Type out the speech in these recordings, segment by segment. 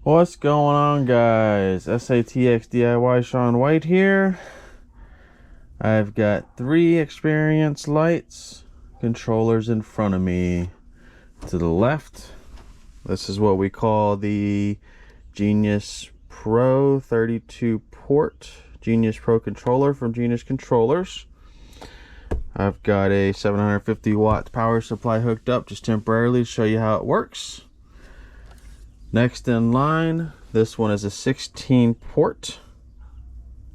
What's going on, guys? SATX DIY Sean White here. I've got 3 experience lights controllers in front of me. To the left, this is what we call the Genius Pro 32 port Genius Pro controller from Genius Controllers. I've got a 750 watt power supply hooked up just temporarily to show you how it works. Next in line, this one is a 16 port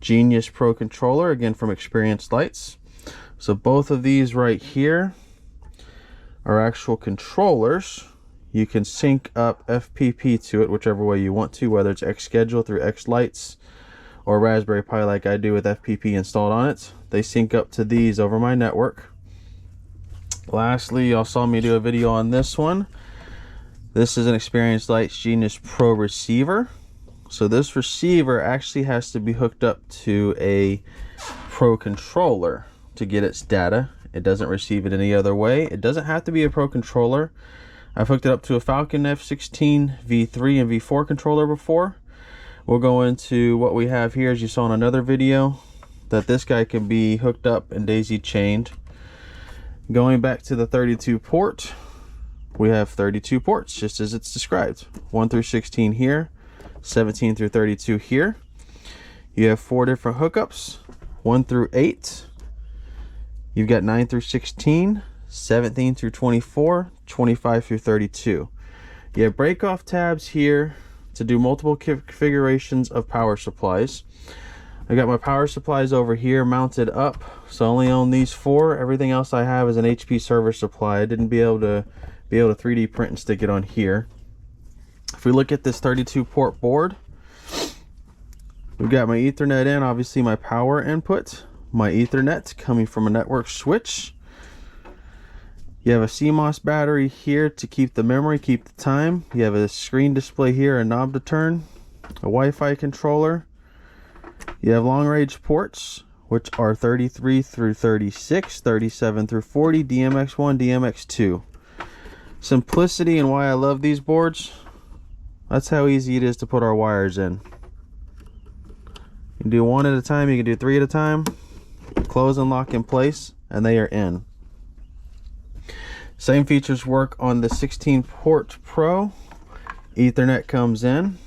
Genius Pro controller, again from Experienced Lights. So both of these right here are actual controllers. You can sync up FPP to it whichever way you want to, whether it's Xschedule through Xlights or Raspberry Pi like I do with FPP installed on it. They sync up to these over my network. Lastly, y'all saw me do a video on this one. This is an Experienced Lights Genius Pro receiver. So this receiver actually has to be hooked up to a Pro controller to get its data. It doesn't receive it any other way. It doesn't have to be a Pro controller. I've hooked it up to a Falcon F16 V3 and V4 controller before. We'll go into what we have here, as you saw in another video, that this guy can be hooked up and daisy chained. Going back to the 32 port, we have 32 ports just as it's described. 1 through 16 here, 17 through 32 here. You have 4 different hookups, 1 through 8. You've got 9 through 16, 17 through 24, 25 through 32. You have break-off tabs here to do multiple configurations of power supplies. I got my power supplies over here mounted up, so I only own these 4. Everything else I have is an HP server supply. I didn't be able to 3D print and stick it on here. If we look at this 32 port board, we've got my Ethernet in, obviously my power input, my Ethernet coming from a network switch. You have a CMOS battery here to keep the memory, keep the time. You have a screen display here, a knob to turn, a Wi-Fi controller. You have long range ports, which are 33 through 36, 37 through 40, DMX1, DMX2. Simplicity and why I love these boards, that's how easy it is to put our wires in. You can do 1 at a time, you can do 3 at a time, close and lock in place, and they are in. Same features work on the 16 port Pro. Ethernet comes in.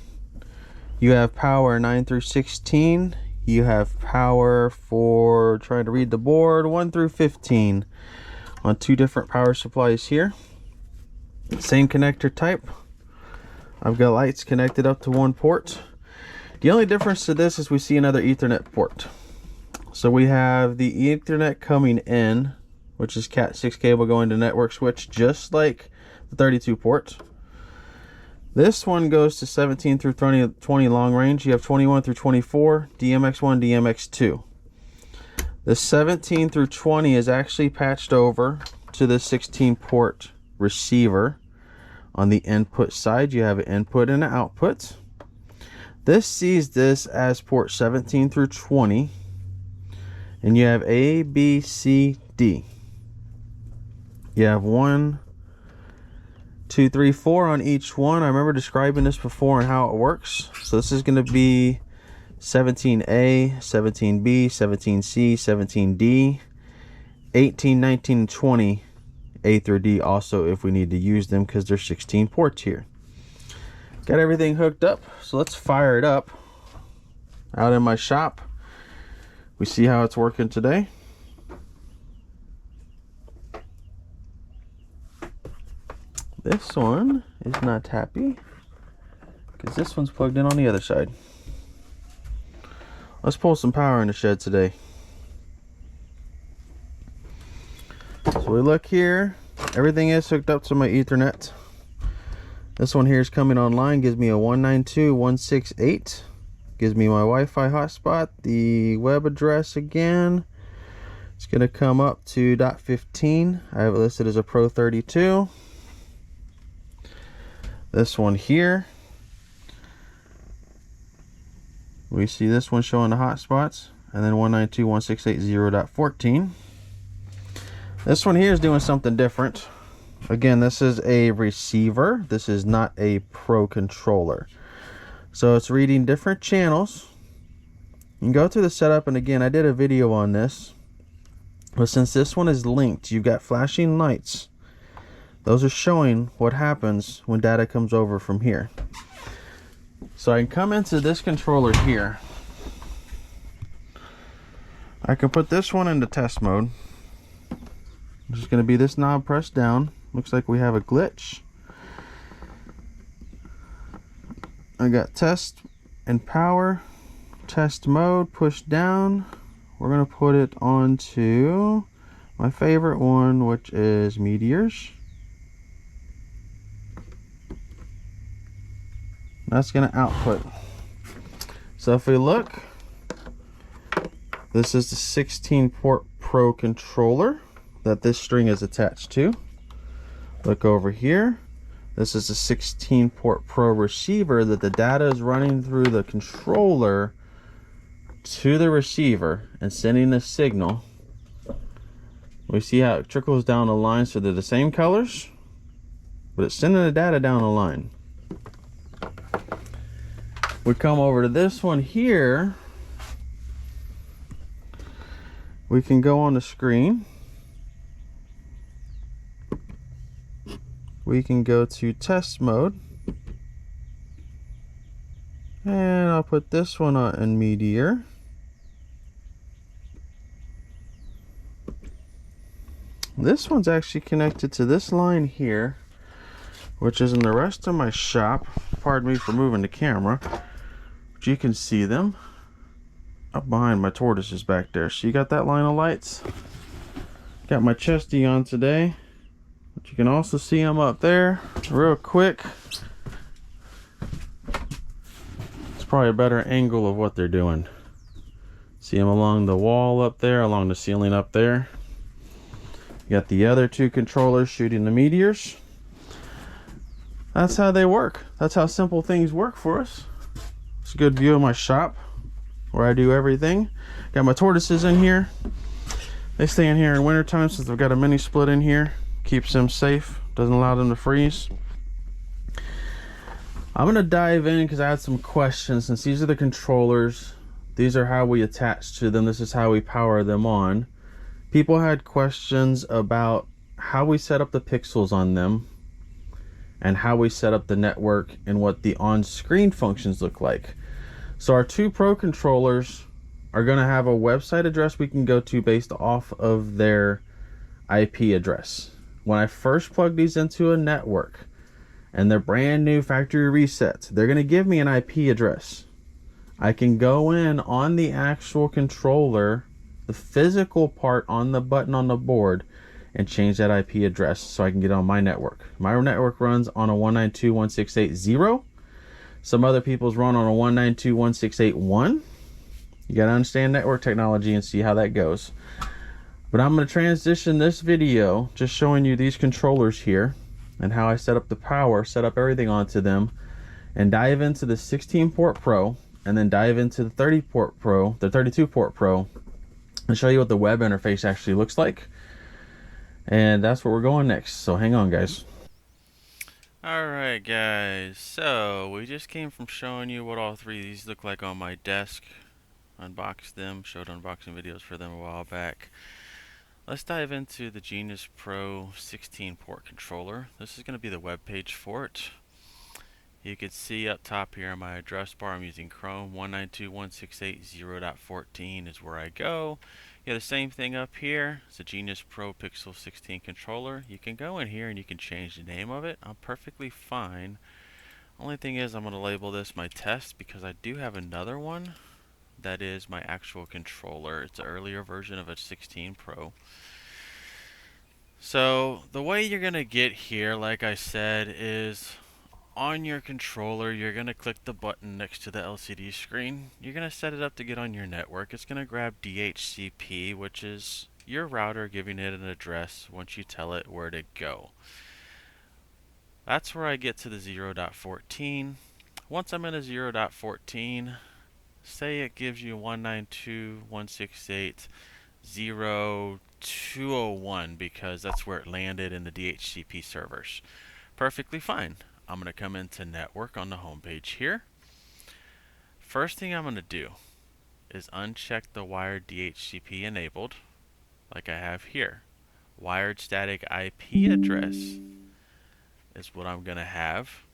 You have power 9 through 16. You have power for trying to read the board 1 through 15 on 2 different power supplies here. Same connector type. I've got lights connected up to 1 port. The only difference to this is we see another Ethernet port. So we have the Ethernet coming in, which is Cat 6 cable going to network switch, just like the 32 port. This one goes to 17 through 20 long range. You have 21 through 24, DMX1, DMX2. The 17 through 20 is actually patched over to the 16 port receiver. On the input side, you have an input and an output. This sees this as port 17 through 20, and you have A, B, C, D. You have 1, 2, 3, 4 on each one. I remember describing this before and how it works. So this is going to be 17A, 17B, 17C, 17D, 18, 19, and 20. A through D also if we need to use them because there's 16 ports here. Got everything hooked up, so let's fire it up out in my shop. We see how it's working today. This one is not happy because this one's plugged in on the other side. Let's pull some power in the shed today. So we look here, everything is hooked up to my Ethernet. This one here is coming online, gives me a 192.168. Gives me my Wi-Fi hotspot, the web address again. It's going to come up to .15. I have it listed as a Pro 32. This one here, we see this one showing the hotspots, and then 192.168.0.14. This one here is doing something different. Again, this is a receiver. This is not a Pro controller. So it's reading different channels. You can go to the setup, and again, I did a video on this. But since this one is linked, you've got flashing lights. Those are showing what happens when data comes over from here. So I can come into this controller here. I can put this one into test mode. It's just going to be this knob pressed down. Looks like we have a glitch. I got test and power. Test mode, push down. We're going to put it onto my favorite one, which is meteors. That's going to output. So if we look, this is the 16-port Pro controller that this string is attached to. Look over here. This is a 16-port Pro receiver that the data is running through the controller to the receiver and sending a signal. We see how it trickles down the line, so they're the same colors, but it's sending the data down the line. We come over to this one here. We can go on the screen. We can go to test mode. And I'll put this one on in Meteor. This one's actually connected to this line here, which is in the rest of my shop. Pardon me for moving the camera, but you can see them up behind my tortoises back there. So you got that line of lights. Got my chesty on today, but you can also see them up there real quick. It's probably a better angle of what they're doing. See them along the wall up there, along the ceiling up there. You got the other two controllers shooting the meteors. That's how they work. That's how simple things work for us. It's a good view of my shop where I do everything. Got my tortoises in here. They stay in here in wintertime since I've got a mini split in here. Keeps them safe, doesn't allow them to freeze. I'm gonna dive in because I had some questions. Since these are the controllers, these are how we attach to them, this is how we power them on. People had questions about how we set up the pixels on them and how we set up the network and what the on-screen functions look like. So our two Pro controllers are going to have a website address we can go to based off of their IP address. When I first plug these into a network and they're brand new factory reset, they're going to give me an IP address. I can go in on the actual controller, the physical part on the button on the board, and change that IP address so I can get on my network. My network runs on a 192.168.0. Some other people's run on a 192.168.1. You gotta understand network technology and see how that goes. But I'm gonna transition this video just showing you these controllers here and how I set up the power, set up everything onto them, and dive into the 16-port Pro, and then dive into the 30-port Pro, the 32-port Pro, and show you what the web interface actually looks like. And that's where we're going next, so hang on, guys. Alright guys, so we just came from showing you what all three of these look like on my desk. Unboxed them, showed unboxing videos for them a while back. Let's dive into the Genius Pro 16-port controller. This is going to be the web page for it. You can see up top here on my address bar, I'm using Chrome. 192.168.0.14 is where I go. You have the same thing up here. It's a Genius Pro Pixel 16 controller. You can go in here and you can change the name of it. I'm perfectly fine. Only thing is I'm going to label this my test because I do have another one that is my actual controller. It's an earlier version of a 16 Pro. So the way you're going to get here, like I said, is on your controller, you're going to click the button next to the LCD screen. You're going to set it up to get on your network. It's going to grab DHCP, which is your router giving it an address once you tell it where to go. That's where I get to the 0.14. Once I'm in a 0.14, say it gives you 192.168.0.201 because that's where it landed in the DHCP servers. Perfectly fine. I'm going to come into network on the home page here. first thing I'm going to do is uncheck the wired DHCP enabled, like I have here. Wired static IP address is what I'm going to have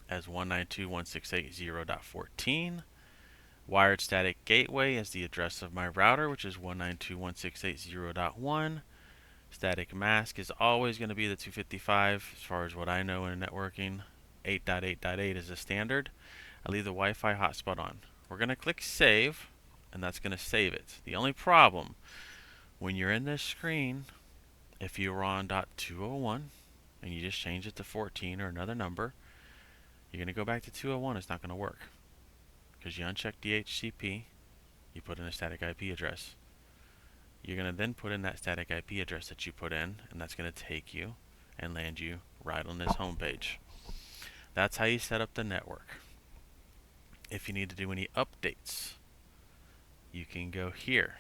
as 192.168.0.14. Wired static gateway is the address of my router, which is 192.168.0.1. Static mask is always going to be the 255 as far as what I know in networking. 8.8.8 is the standard. I leave the Wi-Fi hotspot on. We're going to click save, and that's going to save it. The only problem, when you're in this screen, if you were on .201 and you just change it to 14 or another number, you're going to go back to 201. It's not going to work because you uncheck DHCP, you put in a static IP address. You're going to then put in that static IP address that you put in, and that's going to take you and land you right on this home page. That's how you set up the network. If you need to do any updates, you can go here.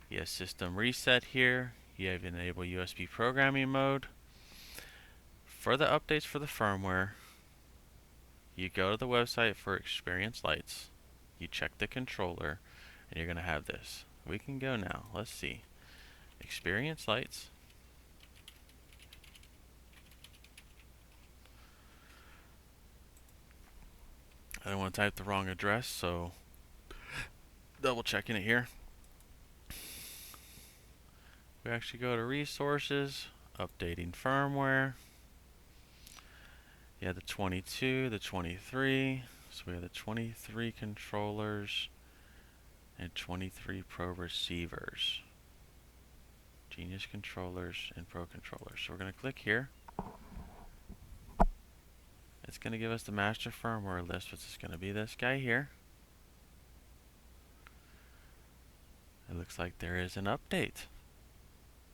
You have system reset here. You have enable USB programming mode. For the updates for the firmware, you go to the website for Experience Lights. You check the controller, and you're going to have this. We can go now. Let's see. Experience Lights. I don't want to type the wrong address, so double checking it here. We actually go to resources, updating firmware. You have the 22, the 23. So we have the 23 controllers and 23 Pro receivers. Genius controllers and Pro controllers. So we're going to click here. It's going to give us the master firmware list, which is going to be this guy here. It looks like there is an update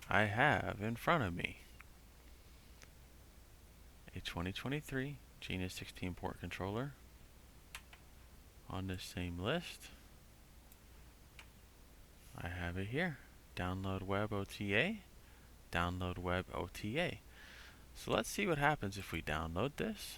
I have in front of me. A 2023 Genius 16 port controller on this same list. I have it here. Download web OTA. Download web OTA. So let's see what happens if we download this.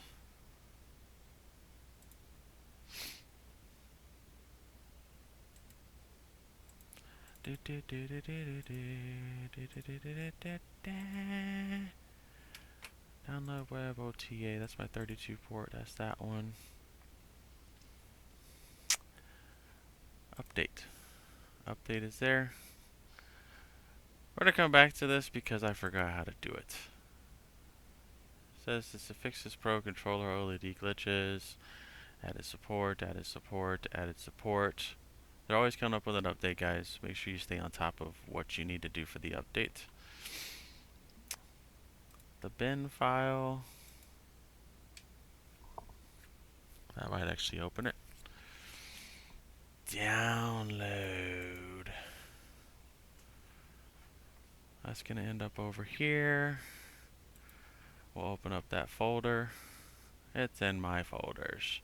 Download web OTA. That's my 32 port. That's that one. Update. Update is there. We're going to come back to this because I forgot how to do it. It says this fixes Pro controller OLED glitches. Added support, added support, added support. They're always coming up with an update, guys. Make sure you stay on top of what you need to do for the update. The bin file. That might actually open it. Download. That's going to end up over here. We'll open up that folder. It's in my folders.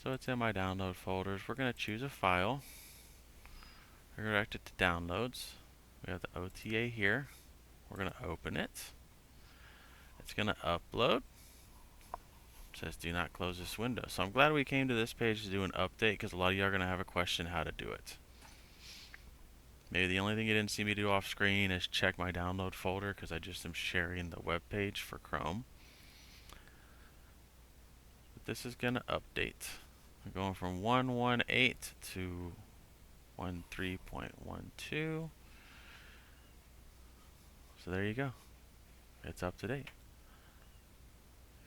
So it's in my download folders. We're going to choose a file. Redirect it to downloads. We have the OTA here. We're going to open it. It's going to upload. It says do not close this window. So I'm glad we came to this page to do an update because a lot of you are going to have a question how to do it. Maybe the only thing you didn't see me do off screen is check my download folder because I just am sharing the web page for Chrome. But this is going to update. We're going from 1.18 to 1.3.12. So there you go. It's up to date.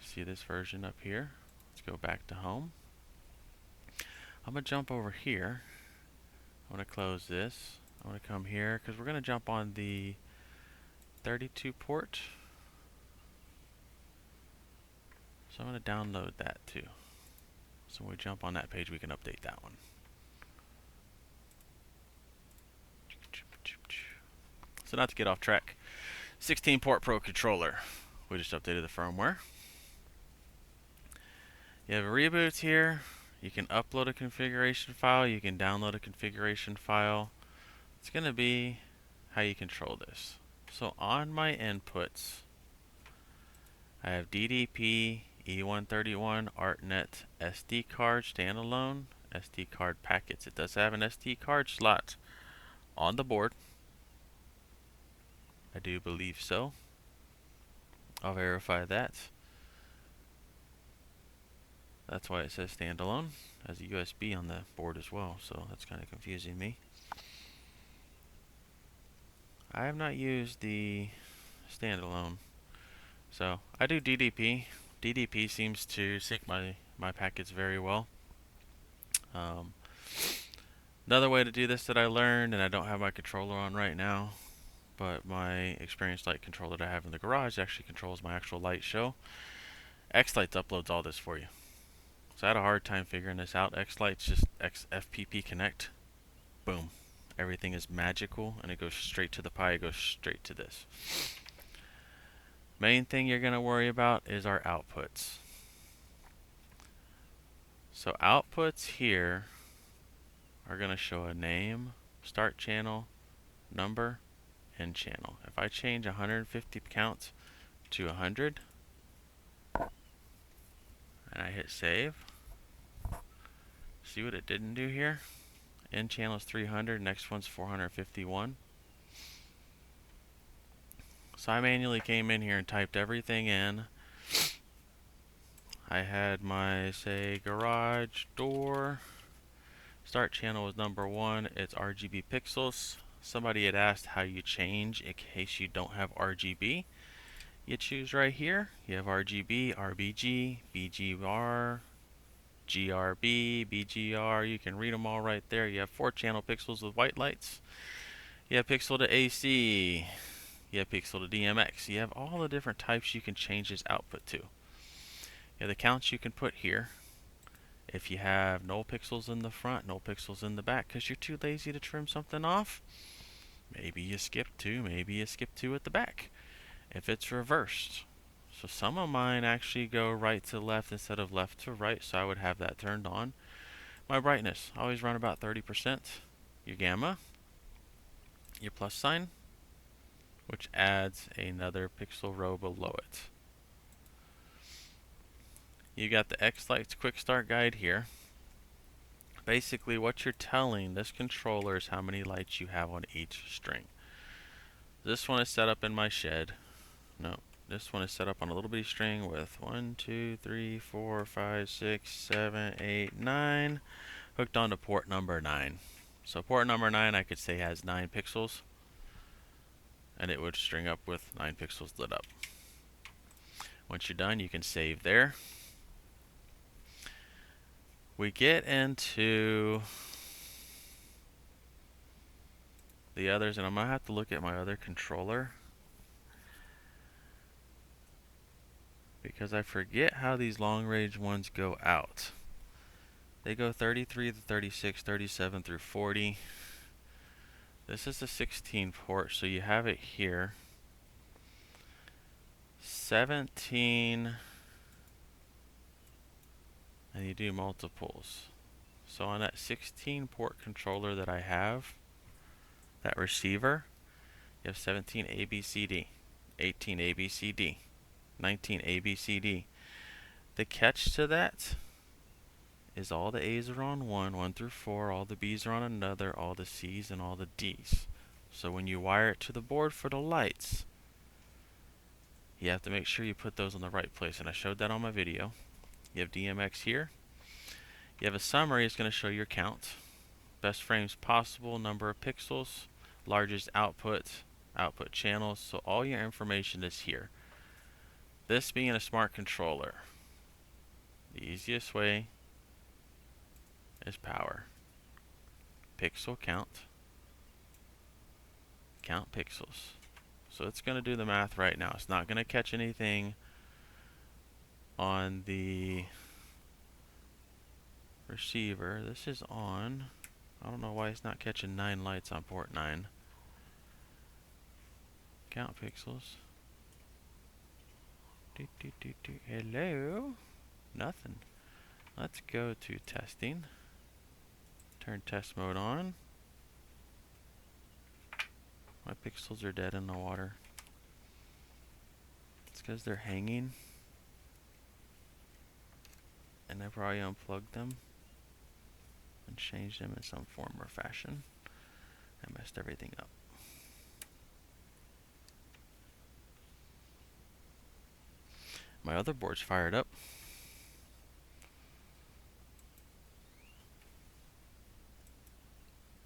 See this version up here? Let's go back to home. I'm going to jump over here. I'm going to close this. I'm going to come here because we're going to jump on the 32 port. So I'm going to download that too. So when we jump on that page, we can update that one. So not to get off track, 16 port Pro controller. We just updated the firmware. You have a reboot here. You can upload a configuration file. You can download a configuration file. It's going to be how you control this. So on my inputs, I have DDP, E131 ArtNet SD card standalone SD card packets. It does have an SD card slot on the board. I do believe so. I'll verify that. That's why it says standalone. It has a USB on the board as well, so that's kind of confusing me. I have not used the standalone. So I do DDP. DDP seems to sync my packets very well. Another way to do this that I learned, and I don't have my controller on right now, but my experienced light controller that I have in the garage actually controls my actual light show. X-Lights uploads all this for you. So I had a hard time figuring this out. X-Lights just FPP connect. Boom. Everything is magical, and it goes straight to the Pi. It goes straight to this. Main thing you're going to worry about is our outputs. So outputs here are going to show a name, start channel, number, end channel. If I change 150 counts to 100 and I hit save, see what it didn't do here? End channel is 300, next one's 451. So I manually came in here and typed everything in. I had my, say, garage door. Start channel was number 1. It's RGB pixels. Somebody had asked how you change in case you don't have RGB. You choose right here. You have RGB, RBG, BGR, GRB, BGR. You can read them all right there. You have 4 channel pixels with white lights. You have pixel to AC. You have pixel to DMX. You have all the different types you can change this output to. You have the counts you can put here. If you have no pixels in the front, no pixels in the back, because you're too lazy to trim something off, maybe you skip 2, maybe you skip 2 at the back. If it's reversed, so some of mine actually go right to left instead of left to right, so I would have that turned on. My brightness, always run about 30%. Your gamma, your plus sign, which adds another pixel row below it. You got the X-Lights quick start guide here. Basically what you're telling this controller is how many lights you have on each string. This one is set up in my shed. No, this one is set up on a little bitty string with 1, 2, 3, 4, 5, 6, 7, 8, 9 hooked onto port number 9. So port number 9 I could say has 9 pixels, and it would string up with 9 pixels lit up. Once you're done, you can save there. We get into the others, and I'm going to have to look at my other controller because I forget how these long range ones go out. They go 33 to 36, 37 through 40. This is a 16 port, so you have it here. 17, and you do multiples. So on that 16 port controller that I have, that receiver, you have 17 ABCD, 18 ABCD, 19 ABCD. The catch to that is all the A's are on 1 through 4, all the B's are on another, all the C's and all the D's. So when you wire it to the board for the lights, you have to make sure you put those in the right place, and I showed that on my video. You have DMX here. You have a summary, it's going to show your count. Best frames possible, number of pixels, largest output, output channels, so all your information is here. This being a smart controller, the easiest way is power. Pixel count, count pixels. So it's going to do the math right now. It's not going to catch anything on the receiver. This is on. I don't know why it's not catching 9 lights on port 9. Count pixels. Hello? Nothing. Let's go to testing. Turn test mode on. My pixels are dead in the water. It's because they're hanging. and I probably unplugged them and changed them in some form or fashion. I messed everything up. My other board's fired up.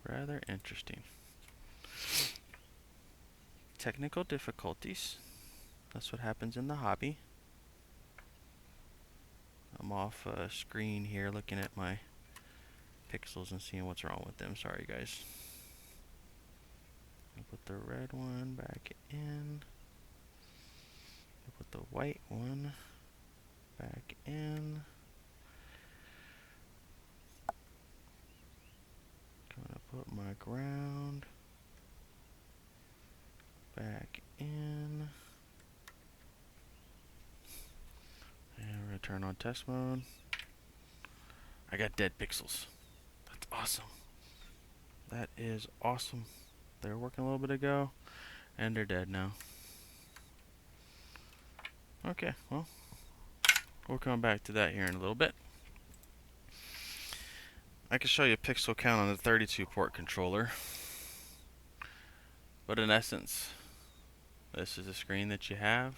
Rather interesting. Technical difficulties. That's what happens in the hobby. I'm off screen here looking at my pixels and seeing what's wrong with them. Sorry guys. I'll put the red one back in. I'll put the white one back in. Gonna put my ground back in. And we're gonna turn on test mode. I got dead pixels. That's awesome. That is awesome. They were working a little bit ago, and they're dead now. Okay, well, we'll come back to that here in a little bit. I can show you a pixel count on the 32 port controller. But in essence, this is the screen that you have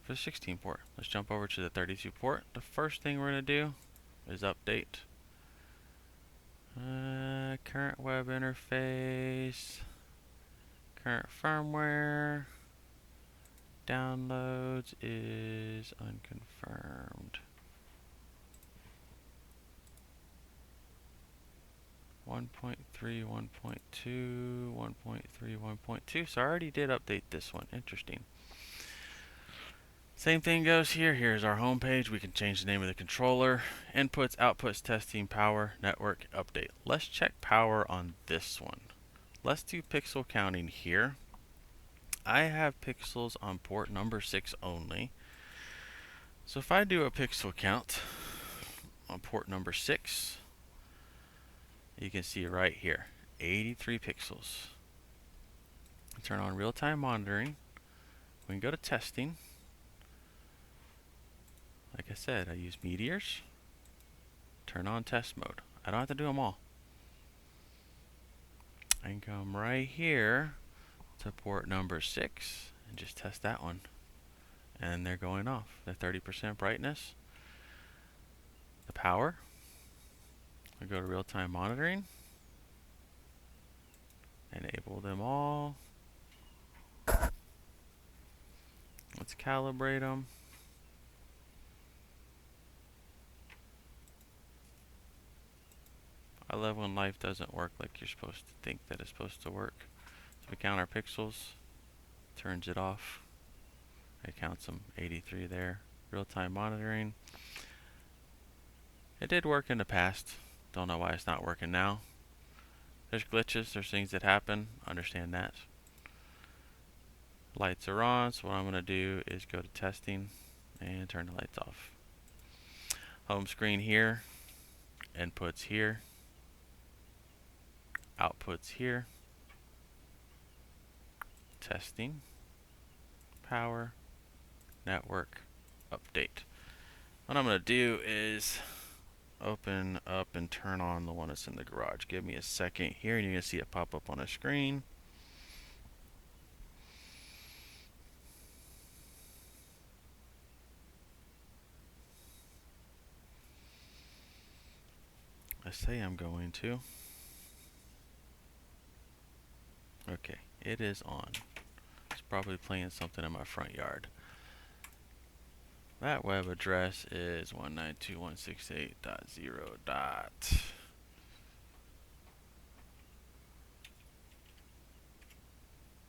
for the 16 port. Let's jump over to the 32 port. The first thing we're going to do is update current web interface, current firmware, downloads is unconfirmed. 1.3, 1.2, 1.3, 1.2. So I already did update this one. Interesting. Same thing goes here. Here's our home page. We can change the name of the controller. Inputs, outputs, testing, power, network, update. Let's check power on this one. Let's do pixel counting here. I have pixels on port number 6 only. So if I do a pixel count on port number 6, you can see right here, 83 pixels. Turn on real-time monitoring. We can go to testing. Like I said, I use meteors. Turn on test mode. I don't have to do them all. I can come right here to port number 6 and just test that one. And they're going off. They're 30% brightness. The power. I go to real-time monitoring. Enable them all. Let's calibrate them. I love when life doesn't work like you're supposed to think that it's supposed to work. So we count our pixels, turns it off. It counts them 83 there. Real-time monitoring. It did work in the past. Don't know why it's not working now. There's glitches, there's things that happen. Understand that. Lights are on, so what I'm going to do is go to testing and turn the lights off. Home screen here. Inputs here. Outputs here. Testing. Power. Network. Update. What I'm going to do is open up and turn on the one that's in the garage. Give me a second here and you're going to see it pop up on the screen. I say I'm going to. Okay, it is on. It's probably playing something in my front yard. That web address is 192.168.0.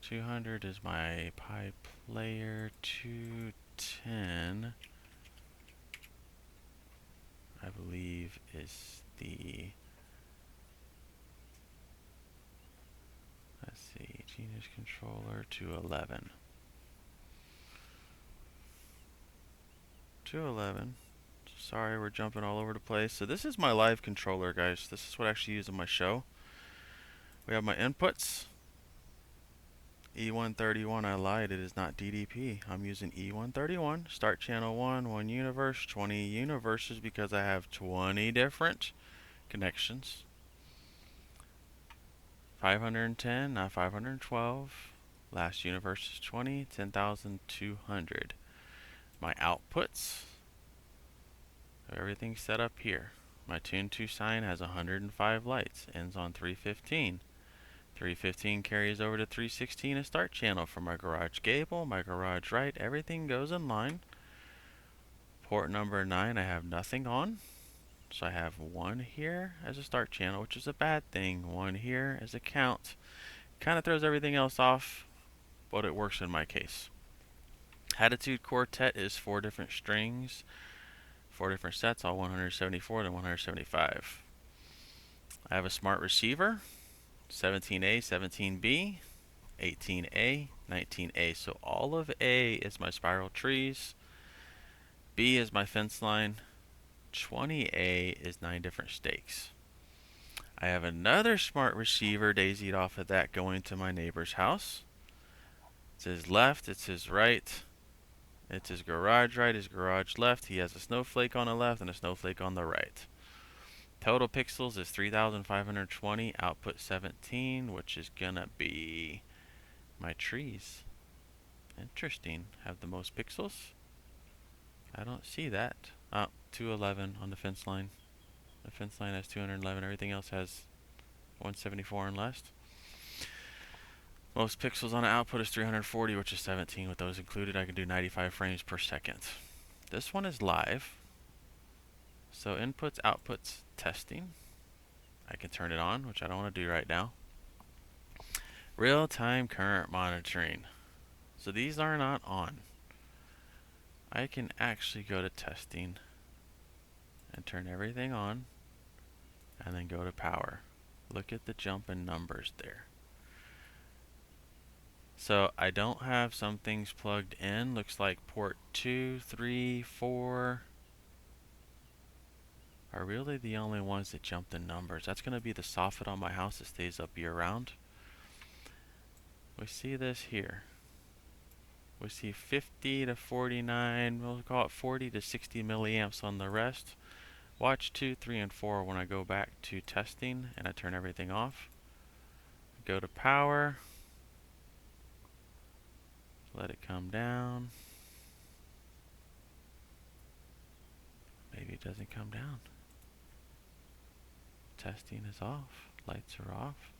200 is my Pi player. 210, I believe, is the, let's see, Genius controller. 211. 211. Sorry, we're jumping all over the place. So this is my live controller, guys. This is what I actually use in my show. We have my inputs. E131, I lied, it is not DDP. I'm using E131, start channel 1 universe, 20 universes because I have 20 different connections. 510, not 512. Last universe is 20, 10,200. My outputs, everything's set up here. My Tune 2 sign has 105 lights, ends on 315. 315 carries over to 316, a start channel for my garage gable, my garage right, everything goes in line. Port number 9 I have nothing on, so I have 1 here as a start channel, which is a bad thing. 1 here as a count. Kind of throws everything else off, but it works in my case. Attitude Quartet is 4 different strings, 4 different sets, all 174 to 175. I have a smart receiver, 17A, 17B, 18A, 19A. So all of A is my spiral trees, B is my fence line, 20A is 9 different stakes. I have another smart receiver daisied off of that going to my neighbor's house. It's his left, it's his right, it's his garage right, his garage left. He has a snowflake on the left and a snowflake on the right. Total pixels is 3,520, output 17, which is gonna be my trees. Interesting. Have the most pixels? I don't see that. 211 on the fence line. The fence line has 211. Everything else has 174 and less. Most pixels on the output is 340, which is 17. With those included, I can do 95 frames per second. This one is live. So inputs, outputs, testing. I can turn it on, which I don't want to do right now. Real-time current monitoring. So these are not on. I can actually go to testing and turn everything on and then go to power. Look at the jump in numbers there. So I don't have some things plugged in. Looks like port 2, 3, 4 are really the only ones that jumped in numbers. That's going to be the soffit on my house that stays up year round. We see this here. We see 50 to 49, we'll call it 40 to 60 milliamps on the rest. Watch 2, 3, and 4 when I go back to testing and I turn everything off. Go to power. Let it come down. Maybe it doesn't come down. Testing is off. Lights are off.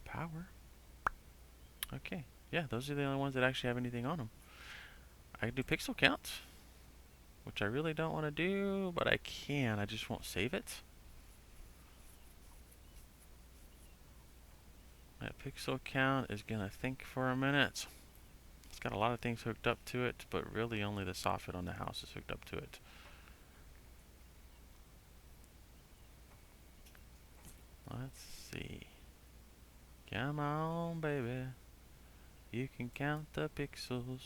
Power. Okay. Yeah, those are the only ones that actually have anything on them. I can do pixel counts, which I really don't want to do, but I can. I just won't save it. That pixel count is going to think for a minute. It's got a lot of things hooked up to it, but really only the soffit on the house is hooked up to it. Let's see. Come on, baby. You can count the pixels.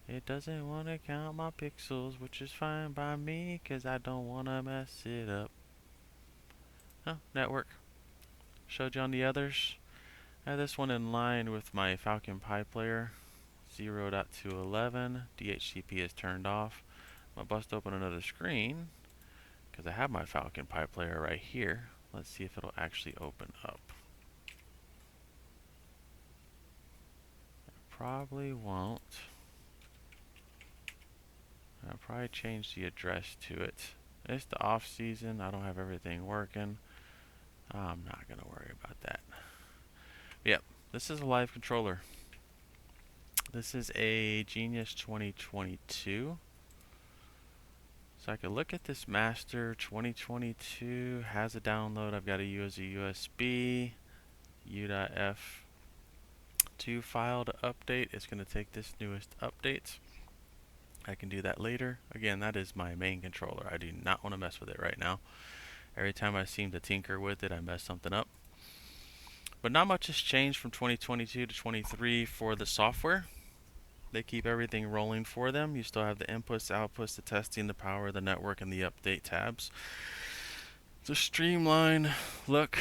It doesn't want to count my pixels, which is fine by me, cause I don't want to mess it up. Oh, network. Showed you on the others. I have this one in line with my Falcon Pi player. 0.211. DHCP is turned off. I'm going to bust open another screen, because I have my Falcon Pi player right here. Let's see if it'll actually open up. It probably won't. I'll probably change the address to it. It's the off season. I don't have everything working. I'm not going to worry about that. Yep, this is a live controller. This is a Genius 2022. So I can look at this master 2022, has a download. I've got to use a USB U.F2 file to update. It's going to take this newest update. I can do that later. Again, that is my main controller. I do not want to mess with it right now. Every time I seem to tinker with it, I mess something up. But not much has changed from 2022 to 23 for the software. They keep everything rolling for them. You still have the inputs, outputs, the testing, the power, the network, and the update tabs. It's a streamlined look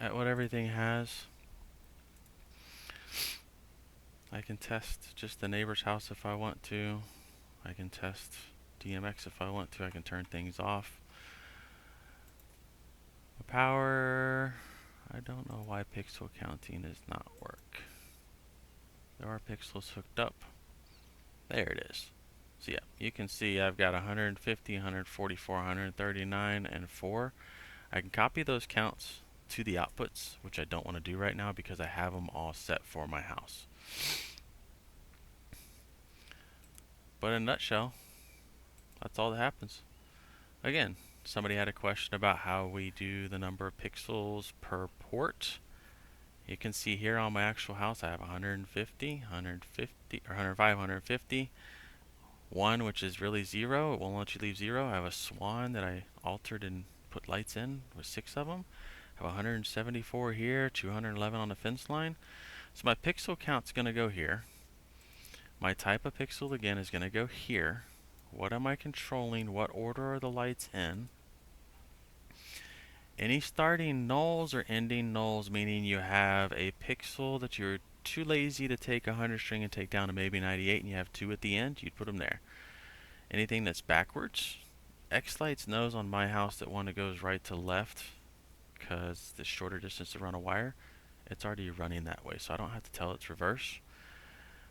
at what everything has. I can test just the neighbor's house if I want to. I can test DMX if I want to. I can turn things off. Power, I don't know why pixel counting does not work. There are pixels hooked up. There it is. So yeah, you can see I've got 150, 144, 139, and 4. I can copy those counts to the outputs, which I don't want to do right now because I have them all set for my house. But in a nutshell, that's all that happens. Again, somebody had a question about how we do the number of pixels per port. You can see here on my actual house I have 150, 150, or 105, 150. 1, which is really 0. It won't let you leave 0. I have a swan that I altered and put lights in with 6 of them. I have 174 here, 211 on the fence line. So my pixel count's going to go here. My type of pixel again is going to go here. What am I controlling? What order are the lights in? Any starting nulls or ending nulls, meaning you have a pixel that you're too lazy to take 100 string and take down to maybe 98 and you have 2 at the end, you'd put them there. Anything that's backwards, X-Lights knows on my house that one that goes right to left because the shorter distance to run a wire, it's already running that way, so I don't have to tell it's reverse.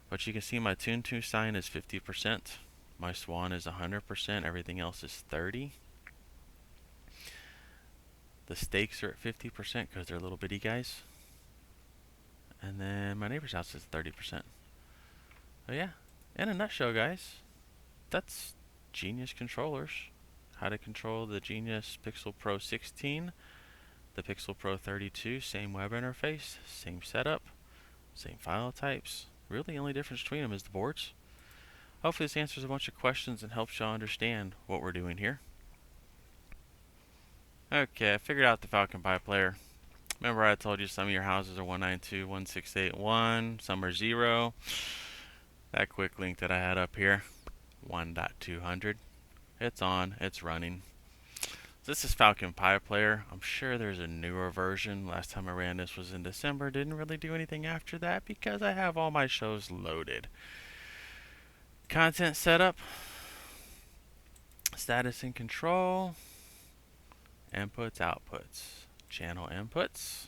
But you can see my tune to sign is 50%, my swan is 100%, everything else is 30. The stakes are at 50% because they're little bitty guys. And then my neighbor's house is 30%. So yeah, in a nutshell, guys, that's Genius controllers. How to control the Genius Pixel Pro 16, the Pixel Pro 32, same web interface, same setup, same file types. Really, the only difference between them is the boards. Hopefully this answers a bunch of questions and helps y'all understand what we're doing here. Okay, I figured out the Falcon Pi player. Remember I told you some of your houses are 192.168.1, some are 0. That quick link that I had up here, 1.200. It's on, it's running. This is Falcon Pi Player. I'm sure there's a newer version. Last time I ran this was in December. Didn't really do anything after that because I have all my shows loaded. Content setup, status and control, inputs, outputs, channel inputs.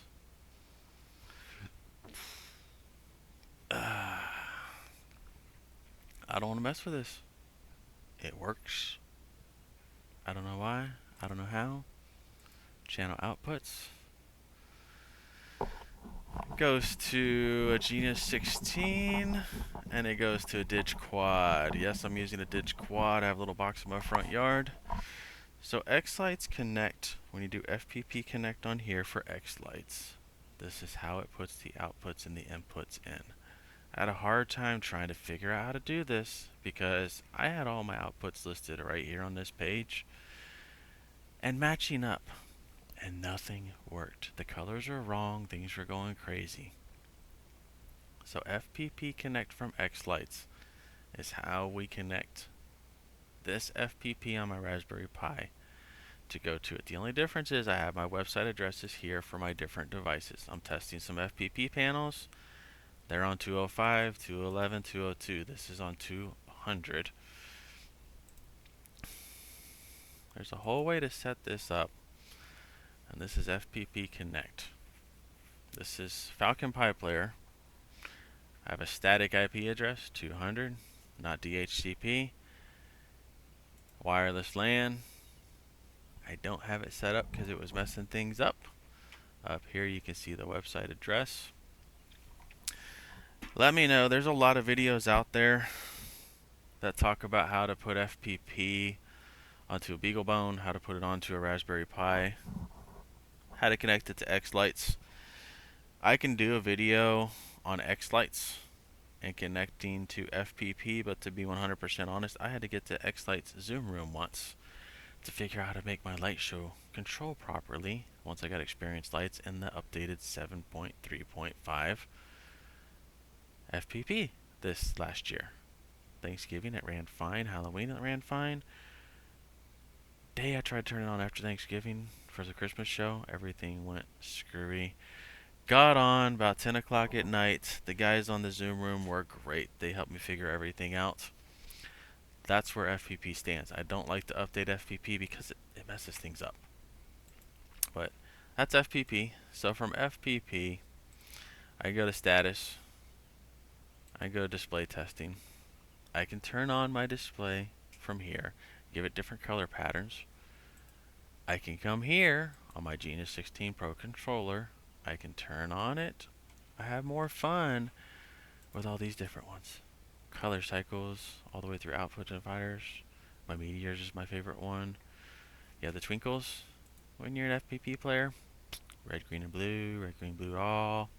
I don't want to mess with this. It works. I don't know why. I don't know how. Channel outputs. Goes to a Genius 16 and it goes to a Dig Quad. Yes, I'm using a Dig Quad. I have a little box in my front yard. So X-Lights connect when you do FPP connect on here for X-Lights. This is how it puts the outputs and the inputs in. I had a hard time trying to figure out how to do this because I had all my outputs listed right here on this page and matching up, and nothing worked. The colors were wrong, things were going crazy. So FPP connect from X-Lights is how we connect this FPP on my Raspberry Pi to go to it. The only difference is I have my website addresses here for my different devices. I'm testing some FPP panels. They're on 205, 211, 202. This is on 200. There's a whole way to set this up. And this is FPP Connect. This is Falcon Pi Player. I have a static IP address, 200, not DHCP. Wireless LAN. I don't have it set up because it was messing things up. Up here you can see the website address. Let me know. There's a lot of videos out there that talk about how to put FPP onto a BeagleBone, how to put it onto a Raspberry Pi, how to connect it to X-Lights. I can do a video on X-Lights and connecting to FPP, but to be 100% honest, I had to get to X-Lights Zoom Room once to figure out how to make my light show control properly once I got experienced lights in the updated 7.3.5 FPP this last year. Thanksgiving it ran fine, Halloween it ran fine. I tried turning on after Thanksgiving for the Christmas show, everything went screwy. Got on about 10 o'clock at night. The guys on the Zoom room were great. They helped me figure everything out. That's where FPP stands. I don't like to update FPP because it messes things up. But that's FPP. So from FPP, I go to status. I go to display testing. I can turn on my display from here, give it different color patterns. I can come here on my Genius 16 Pro controller. I can turn on it. I have more fun with all these different ones. Color cycles all the way through output dividers. My meteors is my favorite one. Yeah, the twinkles. When you're an FPP player, red, green, and blue, red, green, blue, all.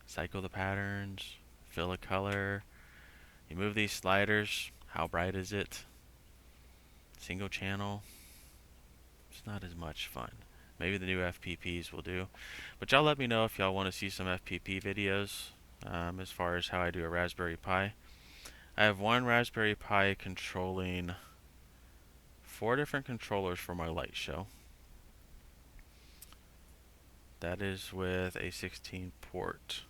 Cycle the patterns, fill a color. You move these sliders. How bright is it? Single channel. It's not as much fun. Maybe the new FPPs will do. But y'all let me know if y'all want to see some FPP videos as far as how I do a Raspberry Pi. I have one Raspberry Pi controlling 4 different controllers for my light show. That is with a 16 port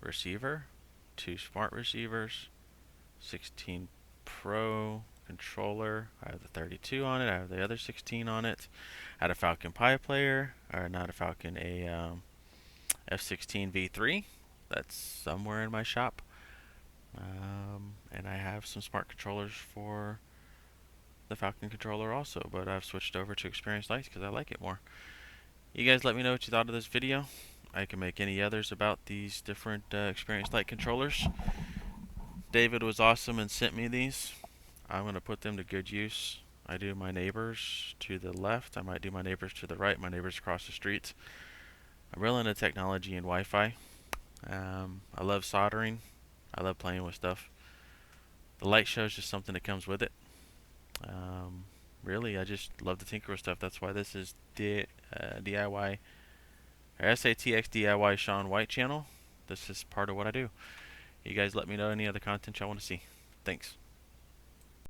receiver, 2 smart receivers, 16 Pro controller. I have the 32 on it. I have the other 16 on it. I had a Falcon Pi player, or not a Falcon, a F16 V3. That's somewhere in my shop. And I have some smart controllers for the Falcon controller also, but I've switched over to Experience Lights because I like it more. You guys let me know what you thought of this video. I can make any others about these different Experience Light controllers. David was awesome and sent me these. I'm going to put them to good use. I do my neighbors to the left. I might do my neighbors to the right, my neighbors across the street. I'm real into technology and Wi-Fi. I love soldering. I love playing with stuff. The light show is just something that comes with it. Really, I just love to tinker with stuff. That's why this is DIY, or SATX DIY Shaun White channel. This is part of what I do. You guys let me know any other content y'all want to see. Thanks.